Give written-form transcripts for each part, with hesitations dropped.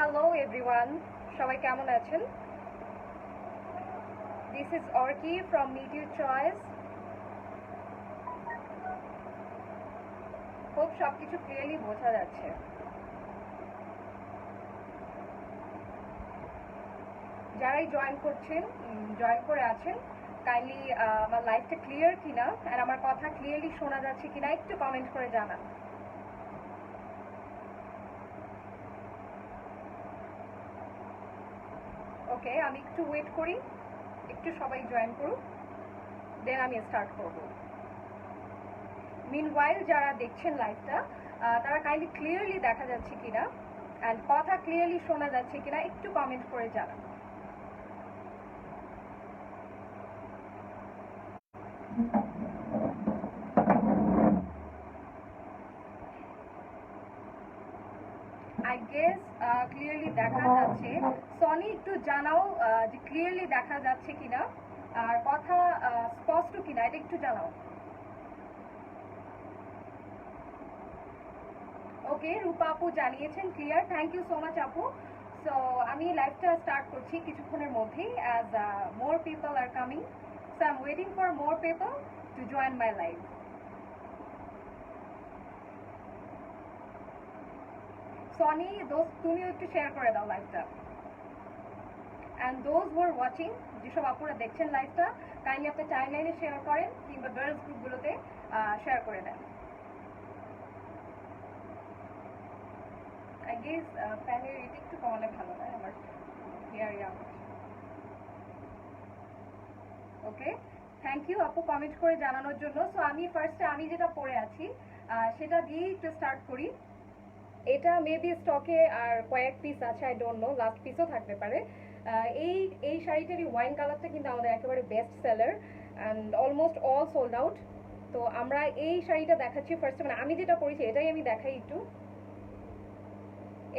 Hello everyone, সবাই কেমন আছেন? This is Orki from Meet You Choice. Hope সবকিছু ক্লিয়ারলি বোঝা যাচ্ছে। যারাই জয়েন করে আছেন কাইন্ডলি আমার লাইভটা ক্লিয়ার কিনা আর আমার কথা ক্লিয়ারলি শোনা যাচ্ছে কিনা একটু কমেন্ট করে জানান। ওকে, আমি একটু ওয়েট করি, একটু সবাই জয়েন করুন, দেন আমি স্টার্ট করব। মিনওয়াইল যারা দেখছেন লাইভটা তারা কাইন্ডলি ক্লিয়ারলি দেখা যাচ্ছে কিনা অ্যান্ড কথা ক্লিয়ারলি শোনা যাচ্ছে কিনা একটু কমেন্ট করে জানান। আই গেস ক্লিয়ারলি দেখা যাচ্ছে। সনি একটু জানাও যে ক্লিয়ারলি দেখা যাচ্ছে কিনা আর কথা স্পষ্ট কিনা, এটা একটু জানাও। ওকে, রূপা আপু জানিয়েছেন clear, thank you so much আপু। সো আমি লাইভটা স্টার্ট করছি কিছুক্ষণের মধ্যেই as more people are coming. So I am waiting for more people to join my live. Soni দোস্ত তুমিও একটু শেয়ার করে দাও লাইভটা। And those who are watching, যেসব আপুরা দেখছেন লাইভটা কাইন্ডলি আপনার টাইমলাইনে শেয়ার করেন কিংবা গার্লস গ্রুপগুলোতে শেয়ার করে দেন। আই গেস ফ্যানের এটা একটু কমালে ভালো হয় আমার হেয়ারে আমার। ওকে, থ্যাংক ইউ আপু কমেন্ট করে জানানোর জন্য। সো আমি ফার্স্টে আমি যেটা পরে আছি সেটা দিয়েই একটু স্টার্ট করি। এটা মেবি স্টকে আর কয়েক পিস আছে, আই ডোন্ট নো, লাস্ট পিসও থাকতে পারে। এই শাড়িটারই ওয়াইন কালারটা কিন্তু আমাদের একেবারে best seller and almost all sold out. তো আমরা এই শাড়িটা দেখাচ্ছি ফার্স্টে, মানে আমি যেটা পরেছি এটাই আমি দেখাই একটু।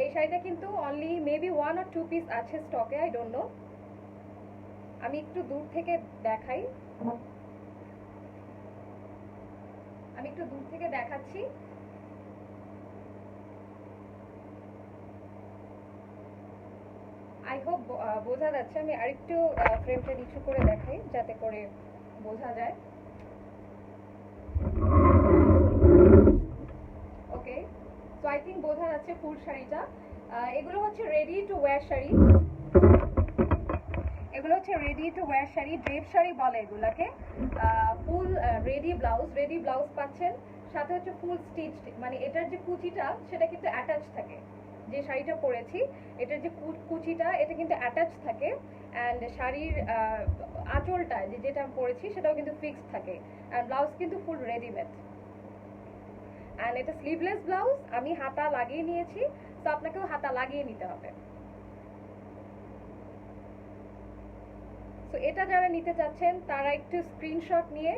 এই শাড়িটা কিন্তু অনলি মেবি 1 or 2 পিস আছে স্টকে, আই ডোন্ট নো। আমি একটু দূর থেকে দেখাই, আমি একটু দূর থেকে দেখাচ্ছি। আই হোপ বোঝা যাচ্ছে। আমি আরেকটু ফ্রেমটা নিচু করে দেখাই যাতে করে বোঝা যায়। ওকে, সো আই থিঙ্ক বোঝা যাচ্ছে ফুল শাড়িটা। এগুলো হচ্ছে রেডি টু ওয়্যার শাড়ি, এগুলো হচ্ছে ready to wire sari, drape sari বলে এগুলাকে। ফুল রেডি ব্লাউজ পাচ্ছেন, সাথে হচ্ছে ফুল স্টিচ, মানে এটার যে কুচিটা সেটা কিন্তু অ্যাটাচ থাকে। যে শাড়িটা পরেছি এটার যে কুচিটা এটা কিন্তু অ্যাটাচ থাকে অ্যান্ড শাড়ির আঁচলটা যেটা আমি পরেছি সেটাও কিন্তু ফিক্সড থাকে অ্যান্ড ব্লাউজ কিন্তু ফুল রেডিমেড অ্যান্ড এটা স্লিভলেস ব্লাউজ। আমি হাতা লাগিয়ে নিয়েছি, তো আপনাকেও হাতা লাগিয়ে নিতে হবে। তো এটা যারা নিতে চাচ্ছেন তারা একটু স্ক্রিনশট নিয়ে,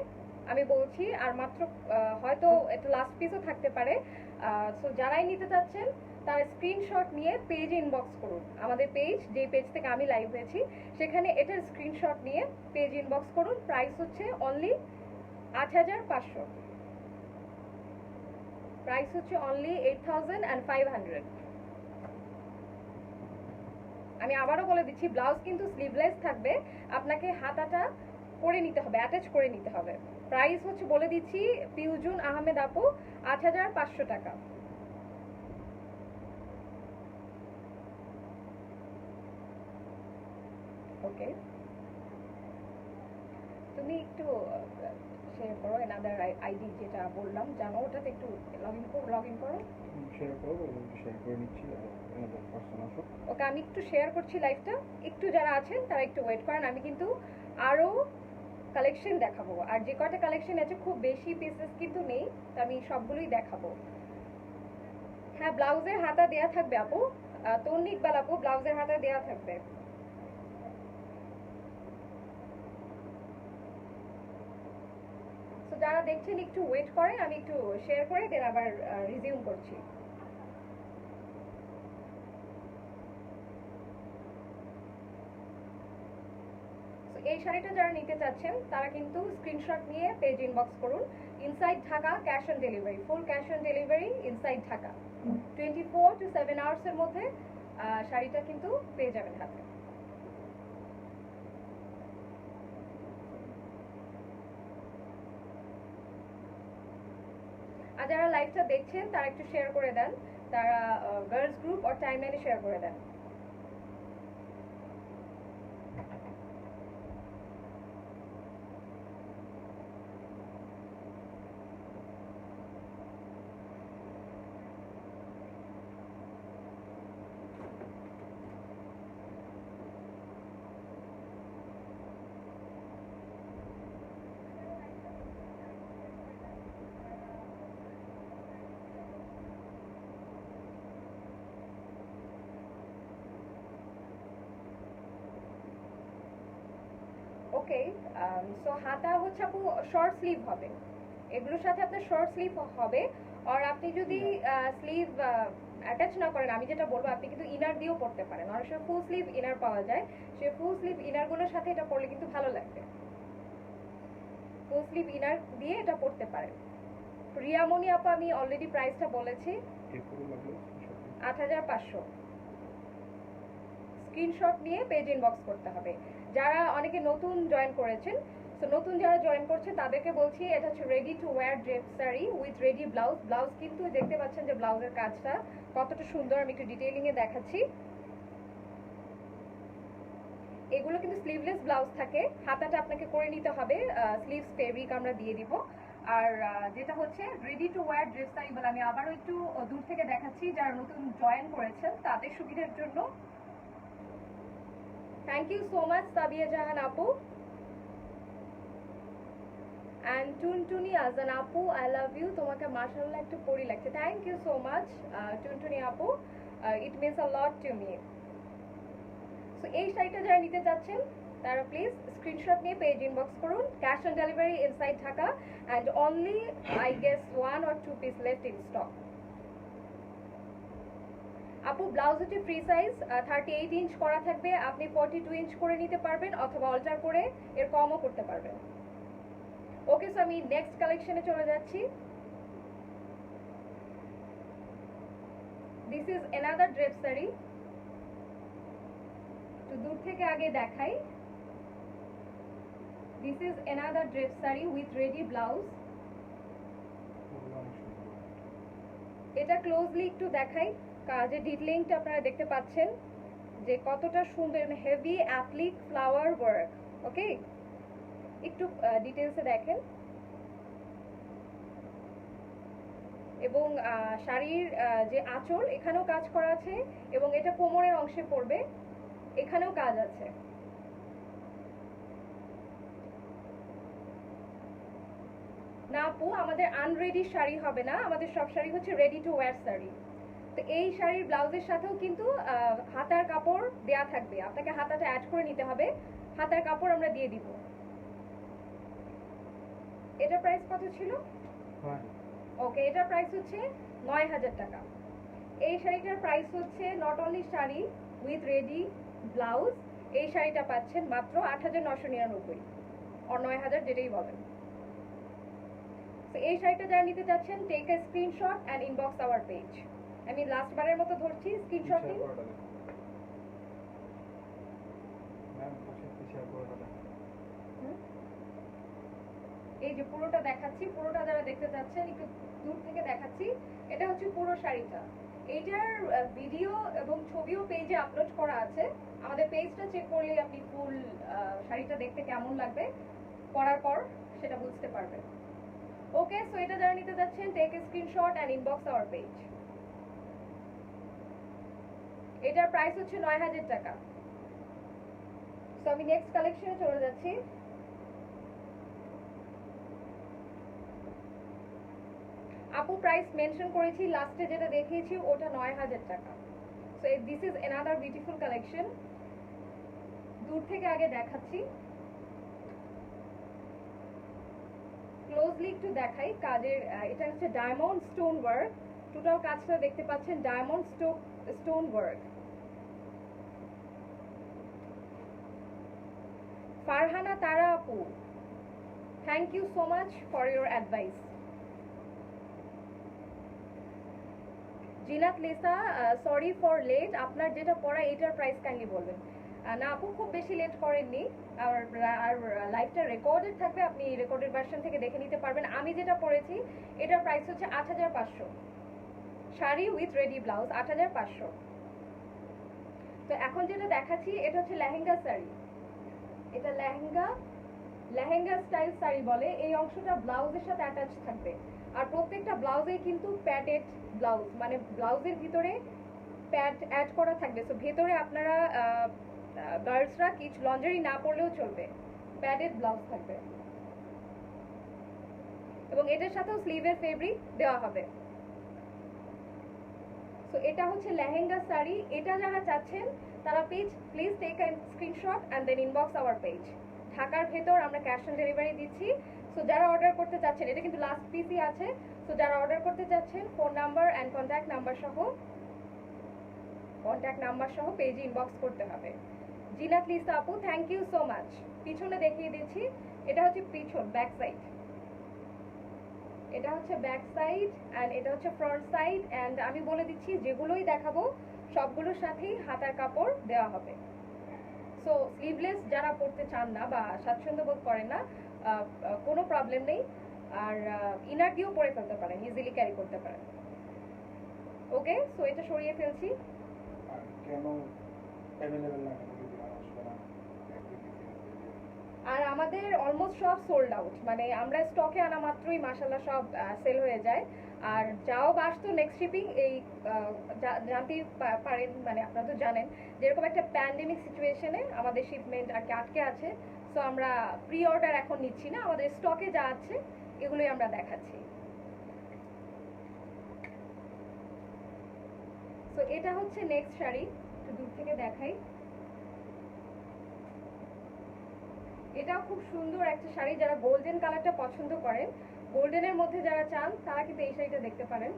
আমি বলছি আর মাত্র হয়তো এটা লাস্ট পিসও থাকতে পারে। সো যারাই নিতে চাচ্ছেন তারা স্ক্রিনশট নিয়ে পেজে ইনবক্স করুন। আমাদের পেজ, যে পেজ থেকে আমি লাইভ হয়েছি সেখানে এটার স্ক্রিনশট নিয়ে পেজ ইনবক্স করুন। প্রাইস হচ্ছে অনলি ৮৫০০, প্রাইস হচ্ছে অনলি 8500। আমি আবারও বলে দিচ্ছি, ব্লাউজ কিন্তু স্লিভলেস থাকবে, আপনাকে হাতাটা করে নিতে হবে, অ্যাটাচ করে নিতে হবে। প্রাইস হচ্ছে বলে দিচ্ছি, পিউজুন আহমেদ আপু ৮৫০০ টাকা। ওকে, তুমি একটু শেয়ার করো এনাদার আইডি যেটা বললাম জানো, ওটাতে একটু লগ ইন করো। শেয়ার করবো, শেয়ার করে নিচ্ছি। ওকে, আমি একটু শেয়ার করছি লাইভটা, একটু যারা আছেন তারা একটু ওয়েট করেন। আমি কিন্তু আরো কালেকশন দেখাবো, আর যে কয়টা কালেকশন আছে খুব বেশি পিসেস কিন্তু নেই, তো আমি সবগুলোই দেখাবো। হ্যাঁ, ব্লাউজের হাতা দেয়া থাকবে আপু, তন্নি ইকবাল আপু ব্লাউজের হাতা দেয়া থাকবে। তো যারা দেখছেন একটু ওয়েট করেন, আমি একটু শেয়ার করে দেন আবার রিজিউম করছি। এই শাড়িটা যারা নিতে চাচ্ছেন তারা কিন্তু স্ক্রিনশট নিয়ে পেজ ইনবক্স করুন। Inside Dhaka, cash on delivery, full cash on delivery inside Dhaka. 24 to 7 hours এর মধ্যে শাড়িটা কিন্তু পেয়ে যাবেন হাতে। আর যারা লাইভটা দেখছেন তারা একটু শেয়ার করে দেন, তারা গার্লস গ্রুপ আর টাইমলাইনে শেয়ার করে দেন। ওকে, সো হাতা হচ্ছে আপু শর্ট স্লিভ হবে, এগুলোর সাথে আপনার শর্ট স্লিভ হবে। আর আপনি যদি স্লিভ অ্যাটাচ না করেন, আমি যেটা বলবো আপনি কিন্তু ইনার দিয়েও পরতে পারেন, অনেক সময় ফুল স্লিভ ইনার পাওয়া যায়, সেই ফুল স্লিভ ইনারগুলোর সাথে এটা পরলে কিন্তু ভালো লাগবে। ফুল স্লিভ ইনার দিয়ে এটা পরতে পারেন। রিয়ামনি আপু আমি অলরেডি প্রাইসটা বলেছি, ৮৫০০। স্ক্রিনশট নিয়ে পেজ ইনবক্স করতে হবে। যারা অনেকে নতুন জয়েন করেছেন, তো নতুন যারা জয়েন করছেন তাদেরকে বলছি এটা হচ্ছে ready to wire drape sari with ready blouse. Blouse কিন্তু দেখতে পাচ্ছেন যে ব্লাউজের কাজটা কতটা সুন্দর, আমি একটু ডিটেইলিং এ দেখাচ্ছি। এগুলো কিন্তু স্লিভলেস ব্লাউজ থাকে, হাতাটা আপনাকে করে নিতে হবে, স্লিভস ফেব্রিক আমরা দিয়ে দিব। আর যেটা হচ্ছে ready to wire dress sari বলে আমি আবারও একটু দূর থেকে দেখাচ্ছি যারা নতুন জয়েন করেছেন তাদের সুবিধার জন্য। Thank you so much Sabia Jahan আপু অ্যান্ড টুনটুনি আজান আপু, আই লাভ ইউ, তোমাকে মাশাআল্লাহ একটু পরি লাগছে। থ্যাংক ইউ সো মাচ টুনটুনি আপু, it means a lot to me. So এই শাড়িটা যারা নিতে চাচ্ছেন তারা প্লিজ স্ক্রিনশট নিয়ে পেজ ইনবক্স করুন। Cash on delivery inside Dhaka and only I guess 1 or 2 piece left in stock. আপু ব্লাউজ হচ্ছে ফ্রি সাইজ, 38 ইঞ্চ করা থাকবে, আপনি 42 ইঞ্চ করে নিতে পারবেন অথবা অল্টার করে এর কমও করতে পারবেন। ওকে, সো আমি নেক্সট কালেকশনে চলে যাচ্ছি। This is another drape sari, তো দূর থেকে আগে দেখাই। This is another drape sari with ready blouse. এটা ক্লোজলি একটু দেখাই, কাজের ডিটেইলিংটা আপনারা দেখতে পাচ্ছেন যে কতটা সুন্দর, হেভি অ্যাপ্লিক ফ্লাওয়ার ওয়ার্ক। ওকে, একটু ডিটেইলসে দেখেন। এবং শাড়ির যে আঁচল এখানেও কাজ করা আছে এবং এটা কোমরের অংশে পড়বে, এখানেও কাজ আছে। না আপু, আমাদের আনরেডি শাড়ি হবে না, আমাদের সব শাড়ি হচ্ছে রেডি টু ওয়্যার শাড়ি। তো এই শাড়ির ব্লাউজের সাথেও কিন্তু হাতার কাপড় দেয়া থাকবে, আপনাকে হাতাটা অ্যাড করে নিতে হবে, হাতার কাপড় আমরা দিয়ে দিব। এটার প্রাইস কত ছিল? ওকে, এটার প্রাইস হচ্ছে ৯০০০ টাকা। এই শাড়িটার প্রাইস হচ্ছে not only sari with ready blouse, এই শাড়িটা পাচ্ছেন মাত্র ৮৯৯৯ আর ৯০০০ যেটাই বলেন। তো এই শাড়িটা যারা নিতে চাচ্ছেন take a screenshot and inbox our page. আমি লাস্ট বারের মতো ধরছি, স্ক্রিনশট নিন। এই যে পুরোটা দেখাচ্ছি, পুরোটা যারা দেখতে চাচ্ছেন একটু দূর থেকে দেখাচ্ছি। এটা হচ্ছে পুরো শাড়িটা, এইটার ভিডিও এবং ছবিও পেজে আপলোড করা আছে, আমাদের পেজটা চেক করলে আপনি ফুল শাড়িটা দেখতে কেমন লাগবে পরার পর সেটা বুঝতে পারবেন। ওকে, সো এটা যারা নিতে যাচ্ছেন take a screenshot and inbox our page. এটার প্রাইস হচ্ছে ৯০০০ টাকা। সো আমি নেক্সট কালেকশনে চলে যাচ্ছি। আপু প্রাইস মেনশন করেছি, লাস্টে যেটা দেখিয়েছি ওটা ৯০০০ টাকা। So this is another beautiful collection, দূর থেকে আগে দেখাচ্ছি, ক্লোজলি একটু দেখাই কাজের। এটা হচ্ছে ডায়মন্ড স্টোন ওয়ার্ক, টোটাল কাজটা দেখতে পাচ্ছেন diamond stone work. Farhana Tara আপু, thank you so much for your advice. Zinat Lisa, sorry for late, আপনার যেটা পড়া এটার প্রাইস কাইন্ডলি বলবেন। না আপু, খুব বেশি লেট করেননি, আর লাইভটা রেকর্ডেড থাকবে, আপনি রেকর্ডেড ভার্সন থেকে দেখে নিতে পারবেন। আমি যেটা পড়েছি এটার প্রাইস হচ্ছে ৮৫০০, শাড়ি উইথ রেডি ব্লাউজ ৮৫০০। তো এখন যেটা দেখাচ্ছি এটা হচ্ছে লেহেঙ্গা শাড়ি, এটা লেহেঙ্গা স্টাইল শাড়ি বলে। এই অংশটা ব্লাউজের সাথে অ্যাটাচ থাকবে, আর প্রত্যেকটা ব্লাউজেই কিন্তু প্যাডেড ব্লাউজ, মানে ব্লাউজের ভিতরে প্যাড অ্যাড করা থাকবে। সো ভেতরে আপনারা গার্লসরা কিছু লন্ডারি না পরলেও চলবে, প্যাডেড ব্লাউজ থাকবে। এবং এটার সাথেও স্লিভের ফেব্রিক দেওয়া হবে। সো এটা হচ্ছে লেহেঙ্গা শাড়ি। এটা যারা চাচ্ছেন তারা please take a screenshot and then inbox our page. ঢাকার ভেতর আমরা ক্যাশ অন ডেলিভারি দিচ্ছি। সো যারা অর্ডার করতে চাচ্ছেন, এটা কিন্তু লাস্ট পিসই আছে, সো যারা অর্ডার করতে চাচ্ছেন phone number and contact number সহ পেজে ইনবক্স করতে হবে। জিনাত লিসা আপু, থ্যাংক ইউ সো মাচ। পিছনে দেখিয়ে দিচ্ছি, এটা হচ্ছে পিছন, ব্যাক সাইড, এটা হচ্ছে ব্যাক সাইড অ্যান্ড এটা হচ্ছে ফ্রন্ট সাইড। অ্যান্ড আমি বলে দিচ্ছি যেগুলোই দেখাবো সবগুলোর সাথেই হাতার কাপড় দেওয়া হবে। সো স্লিভলেস যারা পরতে চান না বা স্বাচ্ছন্দ্য বোধ করেন না, কোনো প্রবলেম নেই। আর ইনার দিয়েও পরে ফেলতে পারেন, ইজিলি ক্যারি করতে পারেন। ওকে, সো এটা সরিয়ে ফেলছি। আর কেন অ্যাভেলেবেল না, কেন যদি আসবে না? আর আমাদের অলমোস্ট সব সোল্ড আউট, মানে আমরা স্টকে আনা মাত্রই মাশাআল্লাহ সব সেল হয়ে যায়। আর যাও আসতো নেক্সট শিপিং, এই জানতেই পারেন, মানে আপনারা তো জানেন যেরকম একটা প্যান্ডেমিক সিচুয়েশনে আমাদের শিপমেন্ট আর কি আটকে আছে। সো আমরা প্রি অর্ডার এখন নিচ্ছি না, আমাদের স্টকে যা আছে এগুলোই আমরা দেখাচ্ছি। সো এটা হচ্ছে নেক্সট শাড়ি, একটু দূর থেকে দেখাই। এটাও খুব সুন্দর একটা শাড়ি, যারা গোল্ডেন কালারটা পছন্দ করেন, গোল্ডেনের মধ্যে যারা চান তারা কিন্তু এই শাড়িটা দেখতে পারেন।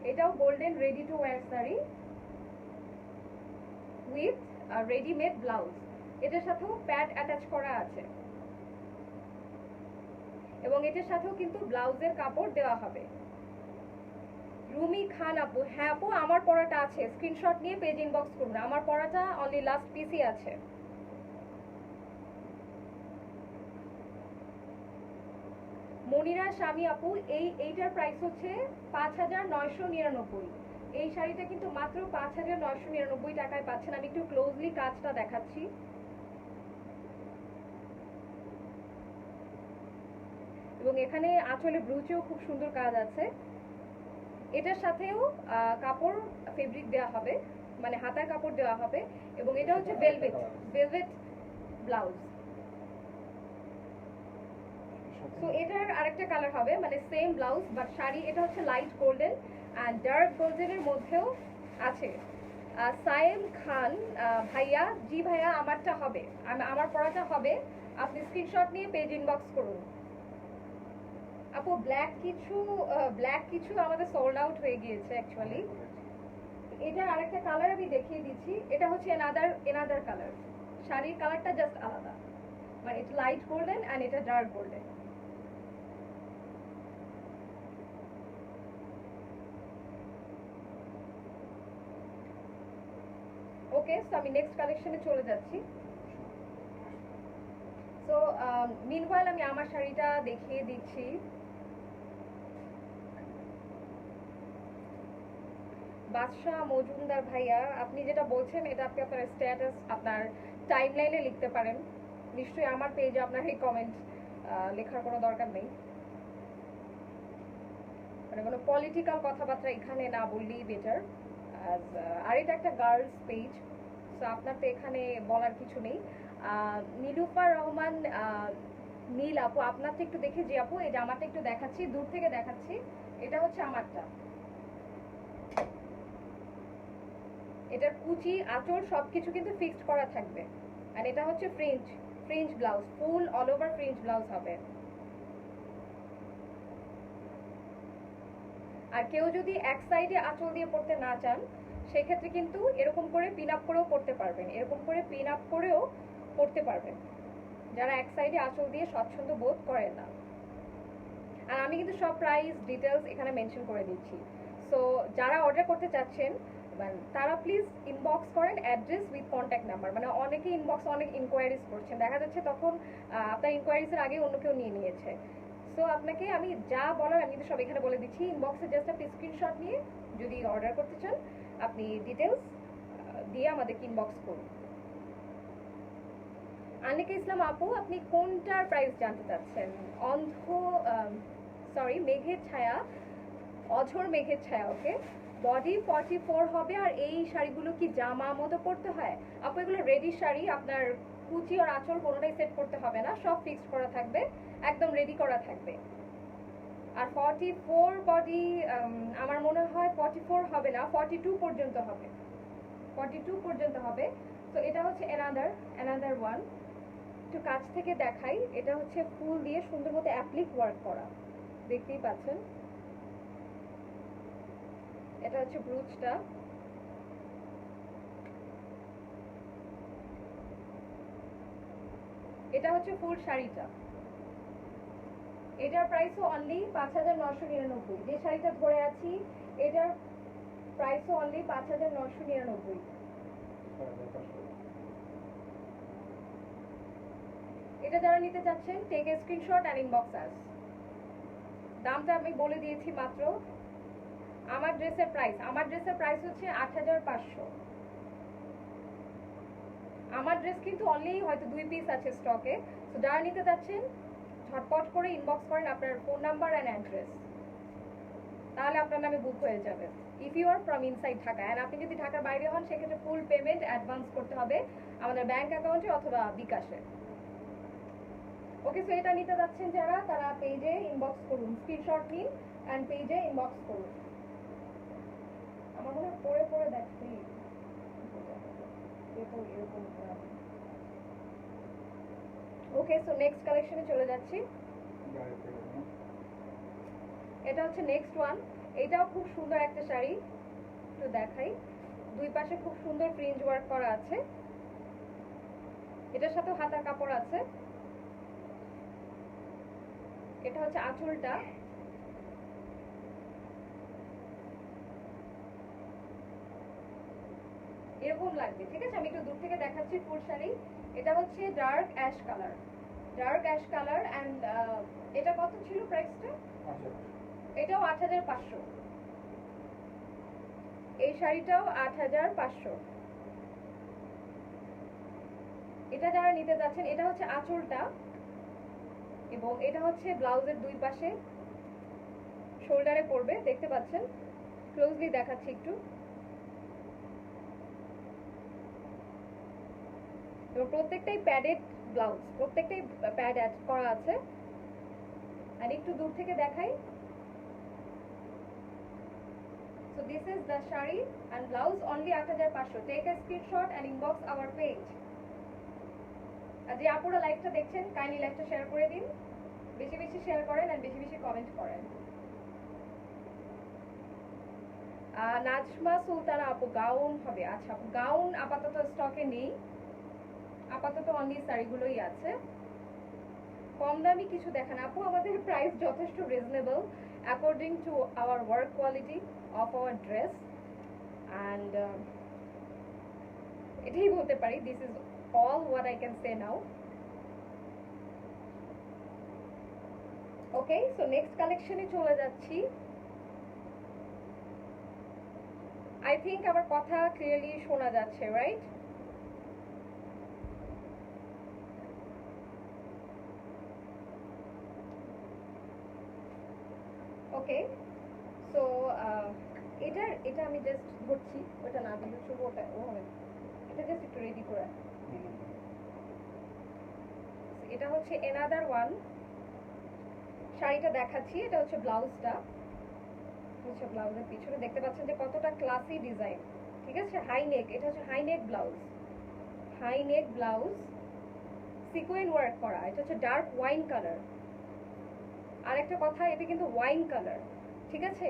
এটাও golden ready to wire sari with readymade blouse. এটার সাথেও প্যাড অ্যাটাচ করা আছে এবং এটার সাথেও কিন্তু ব্লাউজের কাপড় দেওয়া হবে। রুমি খান আপু, হ্যাঁ আপু আমার পরাটা আছে, স্ক্রিনশট নিয়ে পেজ ইনবক্স করুন, আমার পরাটা অনলি লাস্ট পিসই আছে। মনিরা স্বামী আপু, এইটার প্রাইস হচ্ছে ৫৯৯৯। এই শাড়িটা কিন্তু মাত্র ৫৯৯৯ টাকায় পাচ্ছেন। আমি একটু ক্লোজলি কাজটা দেখাচ্ছি। এবং এখানে আঁচলে ব্রুচেও খুব সুন্দর কাজ আছে। এটার সাথেও কাপড় ফেব্রিক দেওয়া হবে, মানে হাতার কাপড় দেওয়া হবে। এবং এটা হচ্ছে ভেলভেট ব্লাউজ। সো এটার আরেকটা কালার হবে, মানে সেম ব্লাউজ বাট শাড়ি। এটা হচ্ছে লাইট গোল্ডেন অ্যান্ড ডার্ক গোল্ডেনের মধ্যেও আছে। সায়েম খান ভাইয়া, জি ভাইয়া আমারটা হবে, আমার পড়াটা হবে। আপনি স্ক্রিনশট নিয়ে পেজ ইনবক্স করুন। আপু ব্ল্যাক কিছু আমাদের সোল্ড আউট হয়ে গিয়েছে অ্যাকচুয়ালি। এটা আরেকটা কালার আমি দেখিয়ে দিচ্ছি। এটা হচ্ছে এনাদার কালার, শাড়ির কালারটা জাস্ট আলাদা, মানে এটা লাইট গোল্ডেন অ্যান্ড এটা ডার্ক গোল্ডেন। ওকে, সো আমি নেক্সট কালেকশনে চলে যাচ্ছি। সো মিনওয়াইল আমি আমার শাড়িটা দেখিয়ে দিচ্ছি। বাদশাহ মজুমদার ভাইয়া, আপনি যেটা বলছেন এটা আপনি আপনার স্ট্যাটাস, আপনার টাইমলাইনে লিখতে পারেন। নিশ্চয়ই আমার পেজে আপনার এই কমেন্ট লেখার কোনো দরকার নেই, মানে কোনো পলিটিক্যাল কথাবার্তা এখানে না বললেই বেটার। আর এটা একটা গার্লস পেজ, সো আপনার তো এখানে বলার কিছু নেই। নীলুফার রহমান নীল আপু, আপনারটা একটু দেখে যে আপু, এই জামাটা একটু দেখাচ্ছি, দূর থেকে দেখাচ্ছি। এটা হচ্ছে আমারটা, এটার কুচি আঁচল সবকিছু কিন্তু ফিক্সড করা থাকবে। আর এটা হচ্ছে ফ্রিঞ্জ ব্লাউজ, ফুল অল ওভার ফ্রিঞ্জ ব্লাউজ হবে। আর কেউ যদি এক সাইডে আঁচল দিয়ে পড়তে না চান, সেক্ষেত্রে কিন্তু এরকম করে পিন আপ করেও পড়তে পারবেন, এরকম করে পিন আপ করেও পড়তে পারবেন যারা এক সাইডে আঁচল দিয়ে স্বচ্ছন্দ বোধ করেন না। আর আমি কিন্তু সব প্রাইস ডিটেলস এখানে মেনশন করে দিচ্ছি। সো যারা অর্ডার করতে চাচ্ছেন তারা প্লিজ ইনবক্স করেন অ্যাড্রেস উইথ কন্ট্যাক্ট নাম্বার। মানে অনেকে ইনবক্স অনেক ইনকোয়ারিজ করছেন, দেখা যাচ্ছে তখন আপনার ইনকোয়ারিজের আগে অন্য কেউ নিয়ে নিয়েছে। সো আপনাকে আমি যা বলার আমি তো সব এখানে বলে দিচ্ছি। ইনবক্সে জাস্ট আপনি স্ক্রিনশট নিয়ে যদি অর্ডার করতে চান আপনি ডিটেলস দিয়ে আমাদেরকে ইনবক্স করুন। আনিকা ইসলাম আপু, আপনি কোনটার প্রাইস জানতে চাচ্ছেন? মেঘের ছায়া, অঝোর মেঘের ছায়া। ওকে, বডি 44 হবে। আর এই শাড়িগুলো কি জামা মতো পরতে হয় আপু? এগুলো রেডি শাড়ি, আপনার কুচি আর আঁচল কোনোটাই সেট করতে হবে না, সব ফিক্সড করা থাকবে, একদম রেডি করা থাকবে। আর 44 বডি আমার মনে হয় 44 হবে না, 42 পর্যন্ত হবে, 42 পর্যন্ত হবে। তো এটা হচ্ছে অ্যানাদার ওয়ান। একটু কাছ থেকে দেখাই, এটা হচ্ছে ফুল দিয়ে সুন্দর মতো অ্যাপ্লিক ওয়ার্ক করা, দেখতেই পাচ্ছেন। এটা হচ্ছে ব্রুচটা। এটা হচ্ছে ফুল শাড়িটা। এটার প্রাইসও অনলি 5999। যে শাড়িটা ধরে আছি এটার প্রাইসও অনলি 5999। এটা যারা নিতে চাচ্ছেন take a screenshot and inbox us. দামটা আমি বলে দিয়েছি মাত্র। আমার ড্রেসের প্রাইস হচ্ছে 8500। আমার ড্রেস কিন্তু অনলি হয়তো 2 পিস আছে স্টকে। তো যারা নিতে চাচ্ছেন ঝটপট করে ইনবক্স করেন আপনার ফোন নাম্বার এন্ড অ্যাড্রেস, তাহলে আপনার নামে বুক হয়ে যাবে। If you are from inside Dhaka, and আপনি যদি ঢাকার বাইরে হন সেক্ষেত্রে ফুল পেমেন্ট অ্যাডভান্স করতে হবে আমাদের ব্যাংক অ্যাকাউন্টে অথবা বিকাশে। ওকে, সো এটা নিতে যাচ্ছেন যারা, তারা পেজে ইনবক্স করুন, স্ক্রিনশট নিন এন্ড পেজে ইনবক্স করুন। আমার মনে হয় পরে দেখছি এরকম। ওকে, সো নেক্সট কালেকশনে চলে যাচ্ছি। এটা হচ্ছে নেক্সট ওয়ান। এটাও খুব সুন্দর একটা শাড়ি, একটু দেখাই। দুই পাশে খুব সুন্দর প্রিন্ট ওয়ার্ক করা আছে, এটার সাথে হাতার কাপড় আছে। এটা হচ্ছে আঁচলটা। এরকম লাগবে, ঠিক আছে? আমি একটু দূর থেকে দেখাচ্ছি ফুল শাড়ি। এটা হচ্ছে ডার্ক অ্যাশ কালার এন্ড এটা কত ছিল প্রাইসটা? এটাও 8500। এই শাড়িটাও 8500। এটা যারা নিতে যাচ্ছেন, এটা হচ্ছে আঁচলটা এবং এটা হচ্ছে ব্লাউজের দুই পাশে শোল্ডারে পড়বে, দেখতে পাচ্ছেন। ক্লোজলি দেখাচ্ছি একটু। এবং প্রত্যেকটাই প্যাডেড ব্লাউজ, প্রত্যেকটাই প্যাড অ্যাড করা আছে। আর একটু দূর থেকে দেখাই। So this is the shari and blouse only 8500. Take a screenshot and inbox our page. আর যে আপুরা লাইভটা দেখছেন কাইন্ডলি লাইভটা শেয়ার করে দিন, বেশি বেশি শেয়ার করেন আর বেশি বেশি কমেন্ট করেন। নাজমা সুলতানা আপু, গাউন হবে? আচ্ছা আপু, গাউন আপাতত স্টকে নেই, আপাতত অনলি শাড়িগুলোই আছে। কম দামি কিছু দেখান আপু। আমাদের প্রাইস যথেষ্ট reasonable according to our work quality of our dress, and এটাই বলতে পারি, this is all what I can say now. Okay, so next কালেকশনে চলে যাচ্ছি। আই থিঙ্ক আমার কথা ক্লিয়ারলি শোনা যাচ্ছে, রাইট? ওকে, সো এটা আমি জাস্ট ধরছি, ওটা না দিলে শুভ, ওটা ও হবে, এটা জাস্ট একটু রেডি করে। এটা হচ্ছে অ্যানাদার ওয়ান। শাড়িটা দেখাচ্ছি, এটা হচ্ছে ব্লাউজটা। হচ্ছে ব্লাউজের পিছনে দেখতে পাচ্ছেন যে কতটা ক্লাসি ডিজাইন, ঠিক আছে? হাই নেক, এটা হচ্ছে high neck blouse, sequence work করা। এটা হচ্ছে ডার্ক ওয়াইন কালার। আর একটা কথা, এটা কিন্তু ওয়াইন কালার, ঠিক আছে?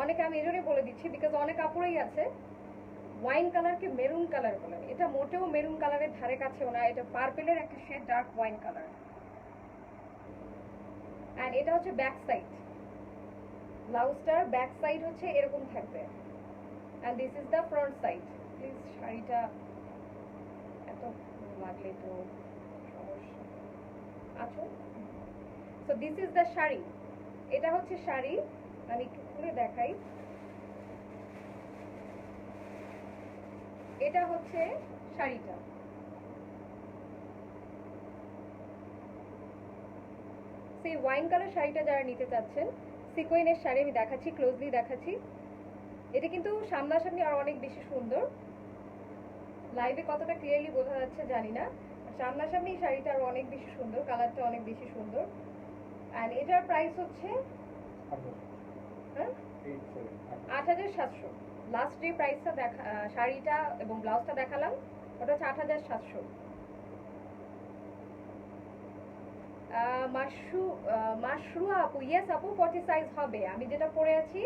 অনেকে, আমি এই জন্যই বলে দিচ্ছি বিকজ অনেক কাপড়ই আছে ওয়াইন কালারকে মেরুন কালার বলেন। এটা মোটেও মেরুন কালারের ধারে কাছেও না, এটা পার্পেলের একটা shade, dark wine colour. And এটা হচ্ছে ব্যাক সাইড, ব্লাউজটার ব্যাক সাইড হচ্ছে এরকম থাকবে, and this is the front side. Please শাড়িটা এত লাগলে তো সমস্যা। আচ্ছা, so this is the sari. এটা হচ্ছে শাড়ি, আমি একটু খুলে দেখাই। এটা হচ্ছে শাড়িটা। সেই ওয়াইন কালার শাড়িটা যারা নিতে চাচ্ছেন, সিকোয়েনের শাড়ি আমি দেখাচ্ছি, ক্লোজলি দেখাচ্ছি। এটা কিন্তু সামনাসামনি আর অনেক বেশি সুন্দর। লাইভে কতটা ক্লিয়ারলি বোঝা যাচ্ছে জানি না, সামনাসামনি শাড়িটা আরো অনেক বেশি সুন্দর, কালারটা অনেক বেশি সুন্দর। অ্যান্ড এটার প্রাইস হচ্ছে 8,700। লাস্ট যে প্রাইসটা শাড়িটা এবং ব্লাউজটা দেখালাম ওটা হচ্ছে 8,700। মাশরু আপু, ইয়েস আপু 40 সাইজ হবে। আমি যেটা পরে আছি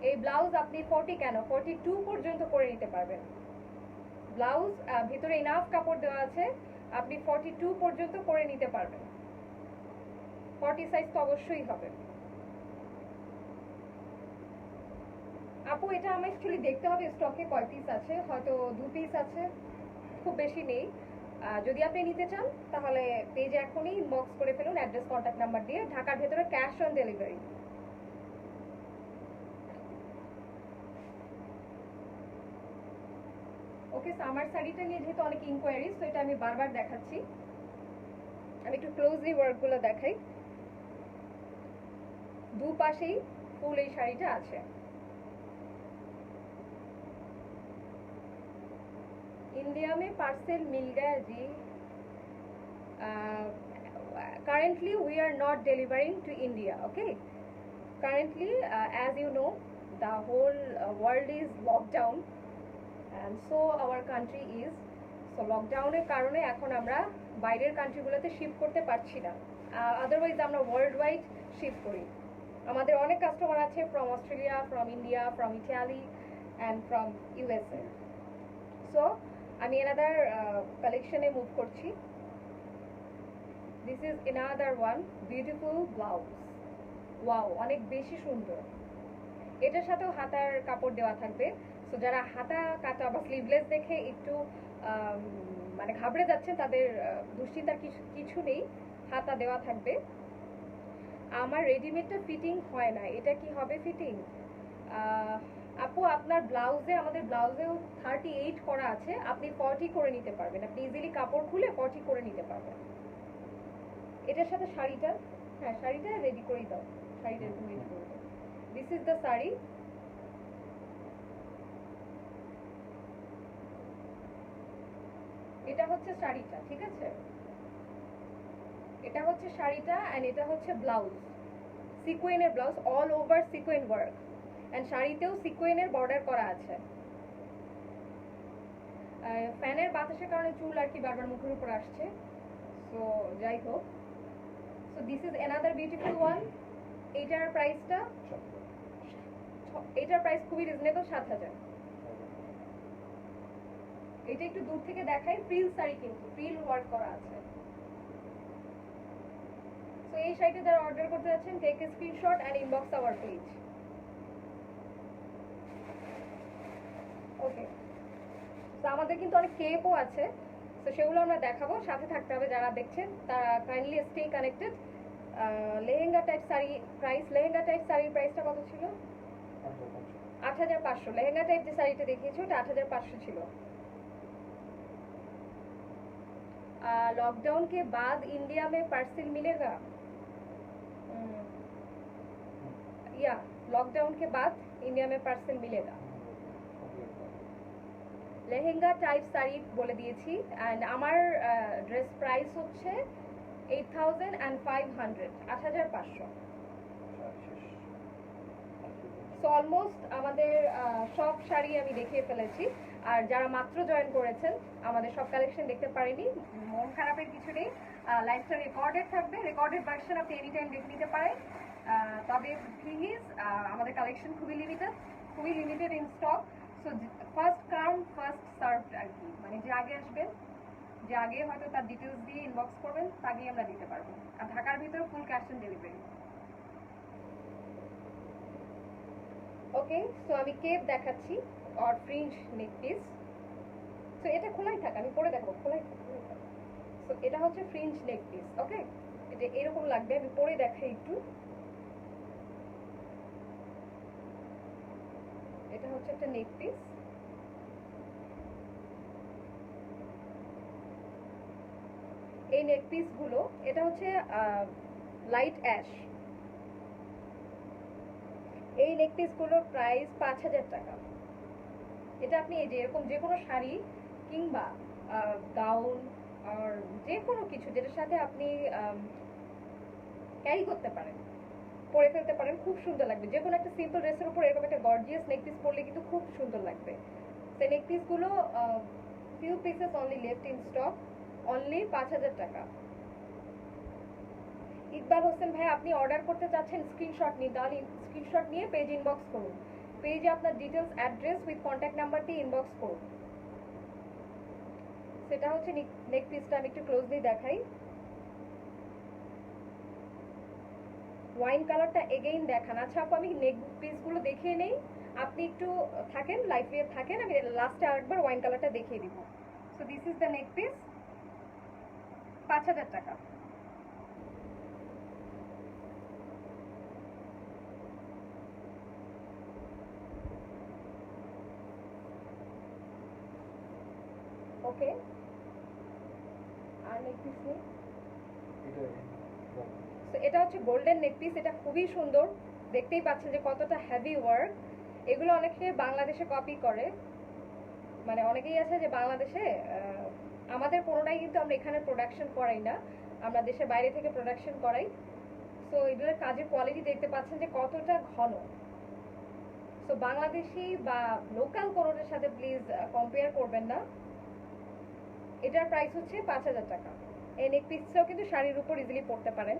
এই ব্লাউজ আপনি 40 কেন 42 পর্যন্ত করে নিতে পারবেন। ব্লাউজ ভিতরে ইনাফ কাপড় দেওয়া আছে, আপনি 42 পর্যন্ত করে নিতে পারবেন। 40 সাইজ তো অবশ্যই হবে। আপু এটা আমার অ্যাকচুয়ালি দেখতে হবে স্টকে কয় পিস আছে, হয়তো 2 পিস আছে, খুব বেশি নেই। যদি আপনি নিতে চান তাহলে পেজে এখনই ইনবক্স করে ফেলুন অ্যাড্রেস কন্ট্যাক্ট নাম্বার দিয়ে। ঢাকার ভেতরে ক্যাশ অন ডেলিভারি। ওকে, আমার শাড়িটা নিয়ে যেহেতু অনেক ইনকোয়ারিজ, তো এটা আমি বারবার দেখাচ্ছি। আমি একটু ক্লোজলি ওয়ার্কগুলো দেখাই। দুপাশেই ফুল এই শাড়িটা আছে। इंडिया में पार्सल मिल गया जी। Currently we are not delivering to India, okay? Currently as you know the whole world is locked down and so our country is, so lockdown এর কারণে এখন আমরা বাইরের কান্ট্রিগুলোতে শিপ করতে পারছি না। আদারওয়াইজ আমরা ওয়ার্ল্ড ওয়াইড শিপ করি। আমাদের অনেক কাস্টমার আছে from Australia, from India, from Italy and from USA. So আমি এনাদার কালেকশনে মুভ করছি। This is another one beautiful blouse. Wow, অনেক বেশি সুন্দর। এটার সাথেও হাতার কাপড় দেওয়া থাকবে। সো যারা হাতা কাটা বা স্লিভলেস দেখে একটু মানে ঘাবড়ে যাচ্ছেন তাদের দুশ্চিন্তার কিছু নেই, হাতা দেওয়া থাকবে। আমার রেডিমেডটা ফিটিং হয় না, এটা কি হবে ফিটিং? আপু আপনার ব্লাউজে, আমাদের ব্লাউজেও 38 করা আছে, আপনি 40 করে নিতে পারবেন। আপনি ইজিলি কাপড় খুলে 40 করে নিতে পারবেন। এটার সাথে শাড়িটা, হ্যাঁ শাড়িটা রেডি করেই দাও, শাড়িটা এরকম রেডি করে দাও। This is the sari. এটা হচ্ছে শাড়িটা, ঠিক আছে? এটা হচ্ছে শাড়িটা এন্ড এটা হচ্ছে ব্লাউজ, সিকোয়েনের blouse, all over sequin work and শাড়িতেও সিকোয়েনের বর্ডার করা আছে। ফ্যানের বাতাসের কারণে চুল আর কি বারবার মুখের উপর আসছে, সো যাই হোক। So this is another beautiful one. এটার প্রাইসটা, এটার প্রাইস খুবই রিজনেবল, 7,000। এটা একটু দূর থেকে দেখাই, প্রিল শাড়ি কিন্তু প্রিল ওয়ার্ক করা আছে। সো এই শাড়িটা যারা অর্ডার করতে যাচ্ছেন, take a screenshot and inbox our page. Okay, তো আমাদের কিন্তু অনেক কেপও আছে, তো সেগুলো আমরা দেখাবো, সাথে থাকতে হবে। যারা দেখছেন তারা kindly stay connected. Lehenga type sari price, lehenga type শাড়ির প্রাইসটা কত ছিল? 8,500। লেহেঙ্গা টাইপ যে শাড়িটা দেখিয়েছি ওটা 8,500 ছিল। लॉकडाउन के बाद इंडिया में पार्सल मिलेगा? या लॉकडाउन के बाद इंडिया में पार्सल मिलेगा। লেহেঙ্গা টাইপ শাড়ি বলে দিয়েছি এন্ড আমার ড্রেস প্রাইস হচ্ছে 8,500, 8,500। সো অলমোস্ট আমাদের সব শাড়ি আমি দেখিয়ে ফেলেছি। আর যারা মাত্র জয়েন করেছেন, আমাদের সব কালেকশন দেখতে পারেনি, মন খারাপের কিছু নেই। লাইভটা রেকর্ডেড থাকবে, রেকর্ডেড ভার্সন আপনি এনি টাইম দেখে নিতে পারেন। তবে প্লিজ আমাদের কালেকশন খুবই limited in stock. So first come first served আর কি, মানে যে আগে আসবেন, যে আগে হয়তো তার ডিটেলস দিয়ে ইনবক্স করবেন, তাকেই আমরা দিতে পারবো। আর ঢাকার ভিতরে full cash on delivery. Okay, so আমি কেপ দেখাচ্ছি আর ফ্রিঞ্জ নেক পিস। সো এটা খোলাই থাক, আমি পরে দেখাবো, খোলাই থাক। সো এটা হচ্ছে ফ্রিঞ্জ নেক পিস। ওকে, এটা এরকম লাগবে, আমি পরে দেখাই একটু। এটা হচ্ছে একটা নেক পিস। এই নেক পিস গুলো, এটা হচ্ছে লাইট অ্যাশ। এই নেক পিস গুলোর প্রাইস 5,000 টাকা। এটা আপনি এই যে এরকম যে কোনো শাড়ি কিংবা গাউন আর যে কোনো কিছু যেটার সাথে আপনি ক্যারি করতে পারেন, পরে ফেলতে পারেন, খুব সুন্দর লাগবে। যে কোনো একটা সিম্পল ড্রেসের উপর এরকম একটা গর্জিয়াস নেক পিস পরলে কিন্তু খুব সুন্দর লাগবে। সেই নেক পিস গুলো few pieces only left in stock, only 5,000 টাকা। ইকবাল হোসেন ভাই, আপনি অর্ডার করতে চাচ্ছেন, স্ক্রিনশট নিন, তাহলে স্ক্রিনশট নিয়ে পেজ ইনবক্স করুন। পেজে আপনার details, address with contact number দিয়ে ইনবক্স করুন। সেটা হচ্ছে নেক পিসটা আমি একটু ক্লোজলি দেখাই। ওয়াইন কালারটা এগেইন দেখান। আচ্ছা আপু, আমি নেক পিসগুলো দেখিয়ে নেই, আপনি একটু থাকেন, লাইভে থাকেন, আমি লাস্টে আরেকবার ওয়াইন কালারটা দেখিয়ে দিব। So this is the neck piece, 5,000 টাকা। ওকে, আর নেক পিস নেই। তো এটা হচ্ছে গোল্ডেন নেক পিস, এটা খুবই সুন্দর, দেখতেই পাচ্ছেন যে কতটা হেভি ওয়ার্ক। এগুলো অনেকে বাংলাদেশে কপি করে, মানে অনেকেই আছে যে বাংলাদেশে, আমাদের কোনোটাই কিন্তু আমরা এখানে প্রোডাকশন করাই না, আমরা দেশের বাইরে থেকে প্রোডাকশন করাই। সো এগুলোর কাজের কোয়ালিটি দেখতে পাচ্ছেন যে কতটা ঘন। সো বাংলাদেশি বা লোকাল কোনোটার সাথে প্লিজ কম্পেয়ার করবেন না। এটার প্রাইস হচ্ছে 5,000 টাকা। এই নেক পিসটাও কিন্তু শাড়ির উপর ইজিলি পরতে পারেন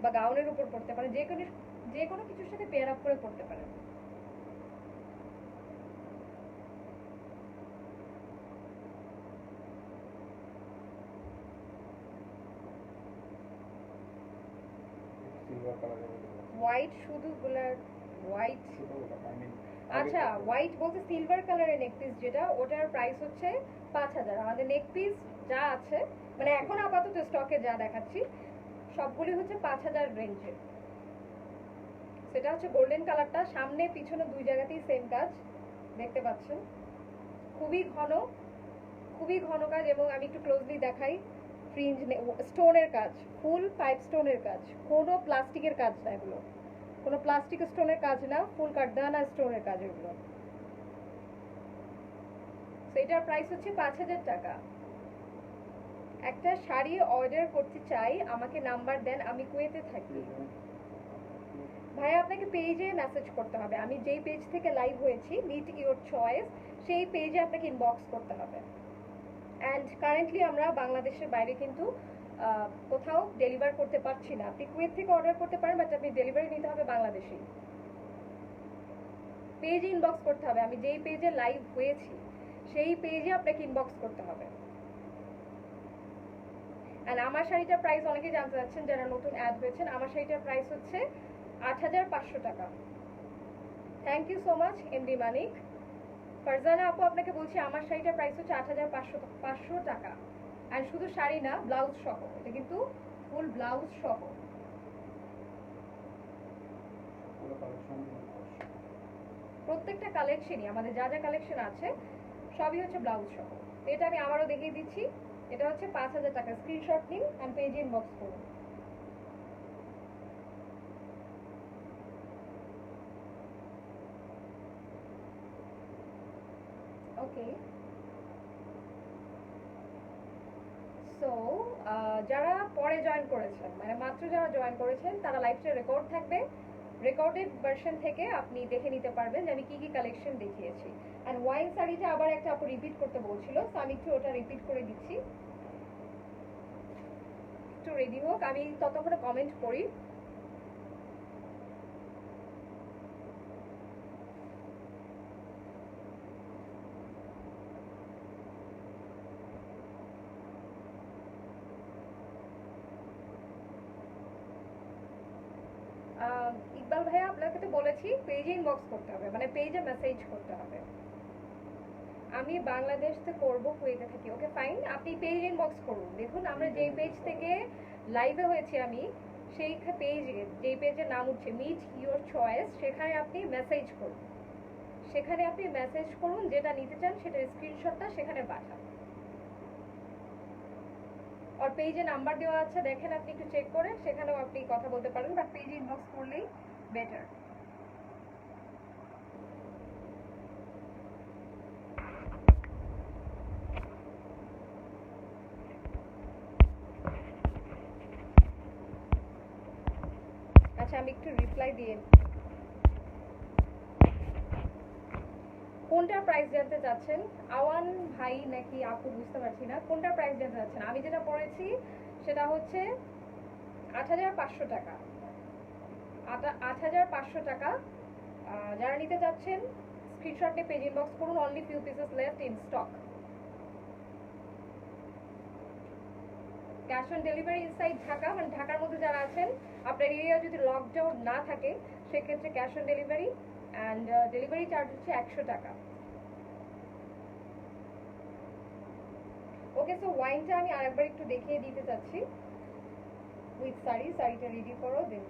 বা গাউনের উপর পরতে পারেন, যে কোনো কিছুর সাথে পেয়ার আপ করে পরতে পারেন। হোয়াইট শুধু গুলার হোয়াইট, আচ্ছা হোয়াইট বলতে সিলভার কালারের নেক পিস যেটা, ওটার প্রাইস হচ্ছে 5,000। আমাদের নেক পিস যা আছে, মানে এখন আপাতত স্টকে যা দেখাচ্ছি সবগুলি হচ্ছে 5,000 রেঞ্জের। সেটা হচ্ছে গোল্ডেন কালারটা, সামনে পিছনে দুই জায়গাতেই সেম কাজ দেখতে পাচ্ছেন, খুবই ঘন, খুবই ঘন কাজ। এবং আমি একটু ক্লোজলি দেখাই, ফ্রিঞ্জ স্টোনের কাজ, ফুল পাইপ স্টোনের কাজ, কোনো প্লাস্টিকের কাজ না, এগুলো কোনো প্লাস্টিক স্টোনের কাজ না, ফুল কাঠদানা স্টোনের কাজ এগুলো। এটার প্রাইস হচ্ছে 5,000 টাকা। একটা শাড়ি অর্ডার করতে চাই, আমাকে নাম্বার দেন, আমি কুয়েতে থাকি। ভাই আপনাকে পেজে মেসেজ করতে হবে, আমি যেই পেজ থেকে লাইভ হয়েছি মিট ইওর চয়েস, সেই পেজে আপনাকে ইনবক্স করতে হবে। অ্যান্ড কারেন্টলি আমরা বাংলাদেশের বাইরে কিন্তু কোথাও ডেলিভার করতে পারছি না। আপনি কুয়েত থেকে অর্ডার করতে পারেন, বাট আপনি ডেলিভারি নিতে হবে বাংলাদেশে। পেজে ইনবক্স করতে হবে, আমি যেই পেজে লাইভ হয়েছি সেই পেজে আপনাকে ইনবক্স করতে হবে। অ্যান্ড আমার শাড়িটার প্রাইস অনেকেই জানতে চাচ্ছেন যারা নতুন অ্যাড হয়েছেন, আমার শাড়িটার প্রাইস হচ্ছে 8,500 টাকা। Thank you so much MD Manik. Farzana আপু, আপনাকে বলছি আমার শাড়িটার প্রাইস হচ্ছে 8,500 টাকা। অ্যান্ড শুধু শাড়ি না, ব্লাউজ সহ, এটা কিন্তু ফুল ব্লাউজ সহ। প্রত্যেকটা কালেকশনই আমাদের যা যা কালেকশন আছে সবই হচ্ছে ব্লাউজ সহ। এটা আমি আবারও দেখিয়ে দিচ্ছি, এটা হচ্ছে 5,000 টাকা। স্ক্রিনশট নিন অ্যান্ড পেজে ইনবক্স করুন। ওকে, সো যারা পরে জয়েন করেছেন, মানে মাত্র যারা জয়েন করেছেন, তারা লাইভটা রেকর্ড থাকবে, রেকর্ডেড ভার্সন থেকে আপনি দেখে নিতে পারবেন যে আমি কি কি কালেকশন দেখিয়েছি। অ্যান্ড ওয়াইন শাড়িটা আবার একটা আপু রিপিট করতে বলছিল, সো আমি একটু ওটা রিপিট করে দিচ্ছি, একটু রেডি হোক, আমি ততক্ষণে কমেন্ট করি। ইকবাল ভাইয়া আপনাকে তো বলেছি পেজে ইনবক্স করতে হবে, মানে পেজে মেসেজ করতে হবে। আমি বাংলাদেশ থেকে করব, কুয়েতে থাকি। ওকে ফাইন, আপনি পেজ ইনবক্স করুন। দেখুন আমরা যেই পেজ থেকে লাইভে হয়েছি আমি, সেই পেজে যেই পেজের নাম হচ্ছে মিট ইউর চয়েস, সেখানে আপনি মেসেজ করুন। সেখানে আপনি মেসেজ করুন, যেটা নিতে চান সেটার স্ক্রিনশটটা সেখানে পাঠান। আর পেজে নাম্বার দেওয়া আছে, দেখেন আপনি একটু চেক করে, সেখানেও আপনি কথা বলতে পারেন, বা পেজে ইনবক্স করলেই বেটার। আচ্ছা আমি একটু রিপ্লাই দিয়ে, কোনটা প্রাইস জানতে চাচ্ছেন? আওয়ান ভাই নাকি আপু বুঝতে পারছি না, কোনটা প্রাইস জানতে চাচ্ছেন? আমি যেটা পড়েছি সেটা হচ্ছে ৮৫০০ টাকা। ৮৫০০ টাকা। যারা নিতে চাচ্ছেন স্ক্রিনশট নিয়ে পেজ ইনবক্স করুন। Only few pieces left in stock. Cash on delivery inside Dhaka, মানে ঢাকার মধ্যে যারা আছেন, আপনার এরিয়া যদি লকডাউন না থাকে সেক্ষেত্রে cash on delivery, and delivery charge হচ্ছে ১০০ টাকা। ওকে, সো ওয়াইনটা আমি আরেকবার একটু দেখিয়ে দিতে চাচ্ছি উইথ শাড়ি। শাড়িটা রেডি করো দেন।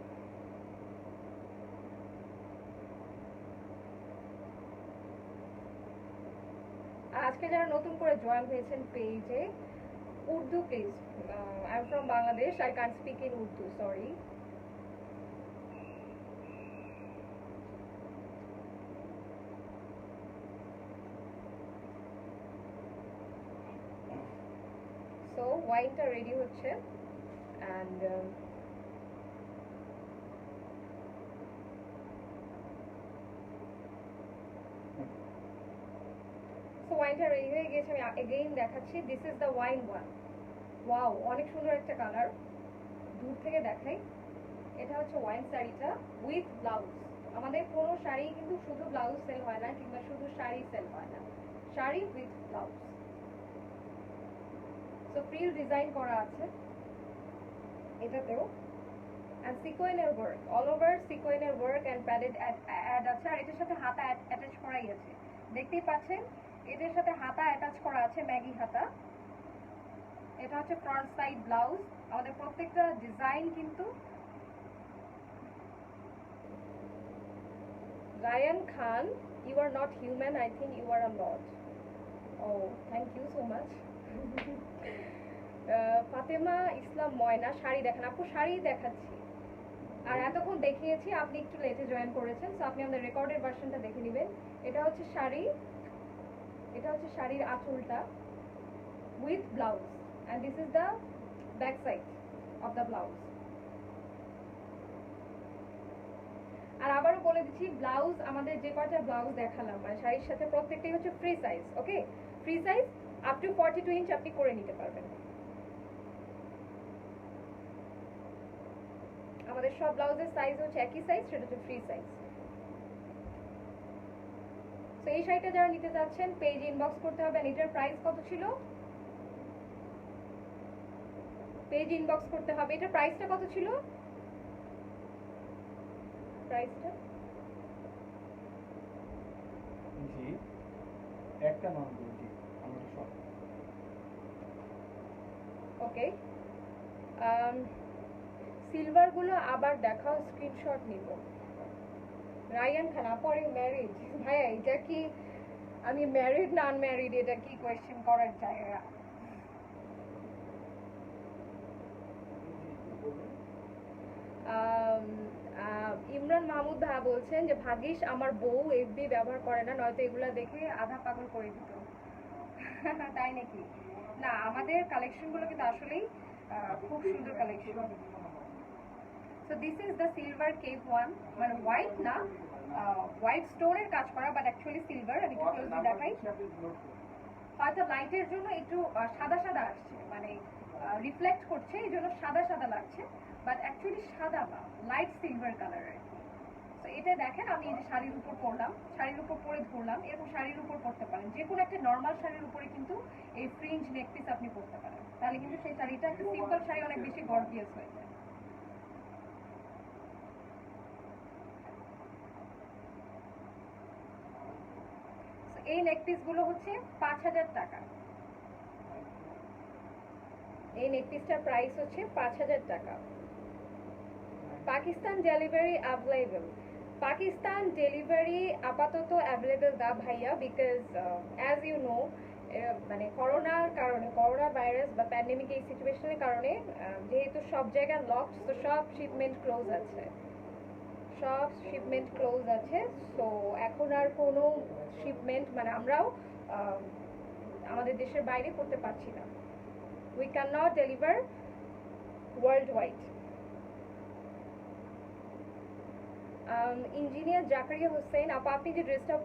আর আজকে যারা নতুন করে জয়েন হয়েছেন পেজে, Urdu please. I am from Bangladesh, I can't speak in Urdu, sorry. So ওয়াইনটা রেডি হচ্ছে, অ্যান্ড সো ওয়াইনটা রেডি হয়ে গিয়েছে। আমি এগেইন দেখাচ্ছি, this is the wine one. Wow, অনেক সুন্দর একটা কালার, দূর থেকে দেখাই। এটা হচ্ছে ওয়াইন শাড়িটা উইথ ব্লাউজ। আমাদের কোনো শাড়ি কিন্তু শুধু ব্লাউজ সেল হয় না, কিংবা শুধু শাড়ি সেল হয় না, sari with blouse. So frill design করা আছে এটাতেও, অ্যান্ড সিকোয়েনের ওয়ার্ক, অল ওভার সিকোয়েনের ওয়ার্ক অ্যান্ড প্যাডেড অ্যাড আছে। আর এটার সাথে হাতা অ্যাটাচ করাই আছে, দেখতেই পাচ্ছেন এটার সাথে হাতা অ্যাটাচ করা আছে, ম্যাগি হাতা। এটা হচ্ছে ফ্রন্ট সাইড ব্লাউজ। আমাদের প্রত্যেকটা ডিজাইন কিন্তু Ryan Khan, you are not human, I think you are a lot. Oh, thank you so much. Fatema ইসলাম ময়না, শাড়ি দেখান আপু। শাড়ি দেখাচ্ছি, আর এতক্ষণ দেখিয়েছি, আপনি একটু লেটে জয়েন করেছেন, সো আপনি আমাদের রেকর্ডেড ভার্সনটা দেখে নেবেন। এটা হচ্ছে শাড়ি, এটা হচ্ছে শাড়ির আঁচলটা with blouse, and this is the back side of the blouse. আর আবারও বলে দিচ্ছি, ব্লাউজ আমাদের যে কয়টা ব্লাউজ দেখালাম মানে শাড়ির সাথে, প্রত্যেকটাই হচ্ছে free size. Okay, free size up to 42 inch আপনি করে নিতে পারবেন। আমাদের সব ব্লাউজের সাইজ হচ্ছে একই সাইজ, সেটা হচ্ছে ফ্রি সাইজ। তো এই শাড়িটা যারা নিতে চাচ্ছেন পেজ ইনবক্স করতে হবে। এটার প্রাইস কত ছিল? পেজ ইনবক্স করতে হবে। এটার প্রাইসটা কত ছিল? প্রাইসটা জি একটা নাম বলছি আমার সব। ওকে, সিলভার গুলো আবার দেখাও, স্ক্রিনশট নিব। রায়ান খান, পরে ম্যারিড ভাইয়া, এটা কি আমি ম্যারিড না আনম্যারিড, এটা কি কোয়েশ্চেন করার জায়গা? ইমরান মাহমুদ ভাইয়া বলছেন যে ভাগিস আমার বউ এফবি ব্যবহার করে না, নয়তো এগুলা দেখে আধা পাগল করে দিত। তাই নাকি? না, আমাদের কালেকশনগুলো কিন্তু আসলেই খুব সুন্দর collection. So this is the silver cape one, মানে হোয়াইট না, হোয়াইট স্টোনের কাজ করা, বাট অ্যাকচুয়ালি সিলভার। আমি একটু ক্লোজলি দেখাই, হয়তো লাইটের জন্য একটু সাদা সাদা আসছে, মানে রিফ্লেক্ট করছে এই জন্য সাদা সাদা লাগছে, বাট অ্যাকচুয়ালি সাদা না, লাইট সিলভার কালারের। তো এটা দেখেন, আমি এই যে শাড়ির উপর পরলাম, শাড়ির উপর পরে ধরলাম, এরকম শাড়ির উপর পরতে পারেন, যে কোনো একটা নর্মাল শাড়ির উপরে কিন্তু এই ফ্রিঞ্জ নেকপিস আপনি পরতে পারেন, তাহলে কিন্তু সেই শাড়িটা একটা সিম্পল শাড়ি অনেক বেশি গর্জিয়াস হয়ে যায়। এই নেক পিসগুলো হচ্ছে 5,000 টাকা। এই নেক পিসটার প্রাইস হচ্ছে 5,000 টাকা। Pakistan delivery available. Pakistan delivery আপাতত অ্যাভেলেবল না ভাইয়া, বিকজ অ্যাজ ইউ নো মানে করোনার কারণে, করোনা ভাইরাস বা প্যান্ডেমিক এই সিচুয়েশনের কারণে যেহেতু সব জায়গায় লকড, তো সব শিপমেন্ট ক্লোজ আছে, সব শিপমেন্ট ক্লোজ আছে। সো এখন আর কোনো শিপমেন্ট মানে আমরাও আমাদের দেশের বাইরে করতে পারছি না। We can not deliver world wide. Engineer Zakaria Hossain আপা, আপনি যে ড্রেসটা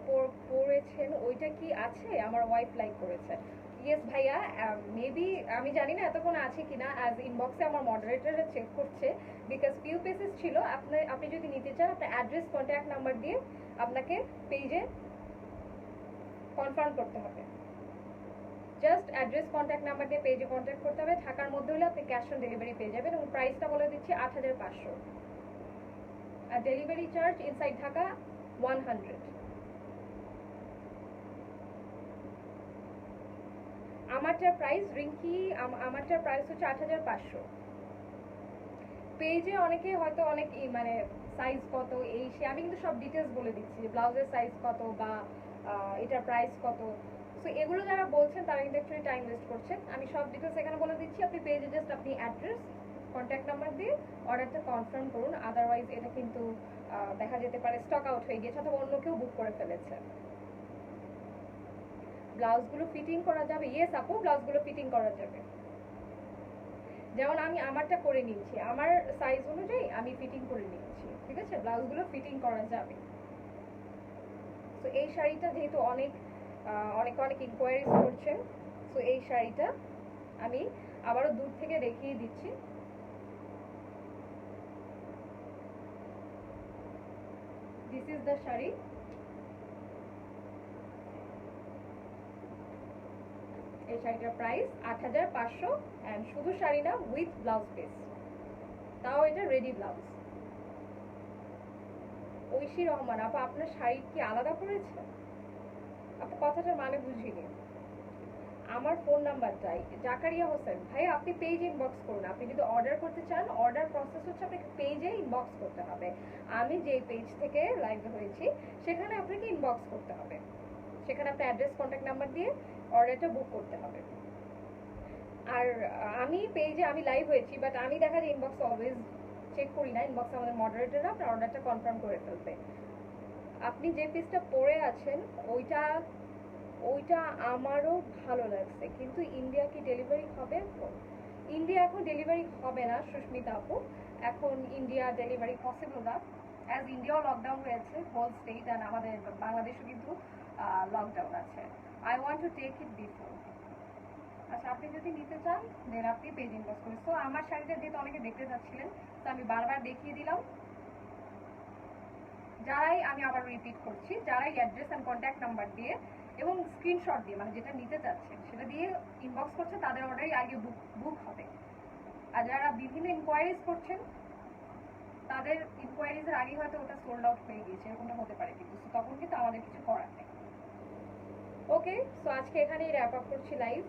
পরেছেন ওইটা কি আছে? আমার ওয়াইফ লাইক করেছে। ইয়েস ভাইয়া, মেবি আমি জানি না এতক্ষণ আছে কিনা, অ্যাজ ইনবক্সে আমার মডারেটররা চেক করছে, বিকজ ফিউ পেসেস ছিল। আপনি যদি নিতে চান আপনার অ্যাড্রেস কন্ট্যাক্ট নাম্বার দিয়ে আপনাকে পেজে কনফার্ম করতে হবে। জাস্ট অ্যাড্রেস কন্ট্যাক্ট নাম্বার দিয়ে পেজে কন্ট্যাক্ট করতে হবে। ঢাকার মধ্যে হলে আপনি ক্যাশ অন ডেলিভারি পেয়ে যাবেন, এবং প্রাইসটা বলে দিচ্ছি 8,500। আর ডেলিভারি চার্জ ইনসাইড ঢাকা 100। আমারটার প্রাইস রিঙ্কি, আমারটার প্রাইস হচ্ছে 8,500। পেজে অনেকে হয়তো অনেক মানে সাইজ কত এই সে, আমি কিন্তু সব ডিটেলস বলে দিচ্ছি, ব্লাউজের সাইজ কত বা এটার প্রাইস কত। সো এগুলো যারা বলছেন তারা কিন্তু অ্যাকচুয়ালি টাইম ওয়েস্ট করছেন। আমি সব ডিটেলস এখানে বলে দিচ্ছি, আপনি পেজে জাস্ট আপনি অ্যাড্রেস কন্ট্যাক্ট নাম্বার দিয়ে অর্ডারটা কনফার্ম করুন, আদারওয়াইজ এটা কিন্তু দেখা যেতে পারে স্টক আউট হয়ে গিয়েছে অথবা অন্য কেউ বুক করে ফেলেছে। ব্লাউজগুলো ফিটিং করা যাবে? ইয়েস আপু, ব্লাউজগুলো ফিটিং করা যাবে। যেমন আমি আমারটা করে নিয়েছি, আমার সাইজ অনুযায়ী আমি ফিটিং করে নিয়েছি, ঠিক আছে? ব্লাউজগুলো ফিটিং করা যাবে। তো এই শাড়িটা যেহেতু অনেক অনেক ইনকোয়ারিজ করছেন, তো এই শাড়িটা আমি আবারও দূর থেকে দেখিয়ে দিচ্ছি। This is the sari. এই শাড়িটার প্রাইস 8,500, অ্যান্ড শুধু শাড়ি না, উইথ ব্লাউজ পিস, তাও এটা রেডি ব্লাউজ। ঐশী রহমান আপা, আপনার শাড়ি কি আলাদা করেছে? আপা কথাটার মানে বুঝিনি। আমার ফোন নাম্বারটাই জাকারিয়া হোসেন ভাই, আপনি পেজ ইনবক্স করুন। আপনি যদি অর্ডার করতে চান, অর্ডার প্রসেস হচ্ছে আপনাকে পেজে ইনবক্স করতে হবে। আমি যে পেজ থেকে লাইভ হয়েছি সেখানে আপনাকে ইনবক্স করতে হবে, সেখানে আপনার অ্যাড্রেস কন্ট্যাক্ট নাম্বার দিয়ে অর্ডারটা বুক করতে হবে। আর আমি পেজে আমি লাইভ হয়েছি, বাট আমি দেখা যায় ইনবক্স অলওয়েজ চেক করি না। ইনবক্স আমাদের মডারেটররা আপনার অর্ডারটা কনফার্ম করে ফেলবে। আপনি যে পিসটা পরে আছেন ওইটা আমারও ভালো লাগছে, কিন্তু ইন্ডিয়া কি ডেলিভারি হবে? ইন্ডিয়া এখন ডেলিভারি হবে না সুস্মিতা আপু, এখন ইন্ডিয়া ডেলিভারি পসিবল না, অ্যাজ ইন্ডিয়াও লকডাউন হয়েছে হোল স্টেট, অ্যান্ড আমাদের বাংলাদেশও কিন্তু লকডাউন আছে। I want to take it before. আচ্ছা, আপনি যদি নিতে চান দেন আপনি পেজ ইনবক্স করুন। তো আমার শাড়িটা যেহেতু অনেকে দেখতে যাচ্ছিলেন, তো আমি বারবার দেখিয়ে দিলাম। যারাই, আমি আবার রিপিট করছি, যারাই অ্যাড্রেস অ্যান্ড কন্ট্যাক্ট নাম্বার দিয়ে এবং স্ক্রিনশট দিয়ে মানে যেটা নিতে চাচ্ছেন সেটা দিয়ে ইনবক্স করছে, তাদের অর্ডারই আগে বুক হবে। আর যারা বিভিন্ন ইনকোয়ারিজ করছেন তাদের ইনকোয়ারিজের আগে হয়তো ওটা সোল্ড আউট হয়ে গিয়েছে, এরকমটা হতে পারে, কিন্তু তখন কিন্তু আমাদের কিছু করার নেই। ওকে, সো আজকে এখানেই র্যাপ আপ করছি লাইভ।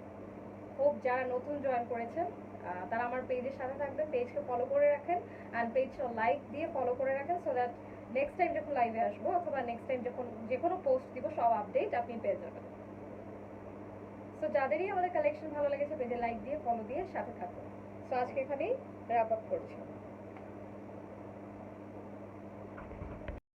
হোপ যারা নতুন জয়েন করেছেন তারা আমার পেজের সাথে থাকবেন, পেজকে ফলো করে রাখেন, অ্যান্ড পেজটা লাইক দিয়ে ফলো করে রাখেন, সো দ্যাট নেক্সট টাইম যখন লাইভে আসবো অথবা নেক্সট টাইম যখন যে কোনো পোস্ট দিব সব আপডেট আপনি পেয়ে যাবেন। সো যাদেরই আমাদের কালেকশন ভালো লেগেছে পেজে লাইক দিয়ে ফলো দিয়ে সাথে থাকুন। সো আজকে এখানেই র্যাপ আপ করছি।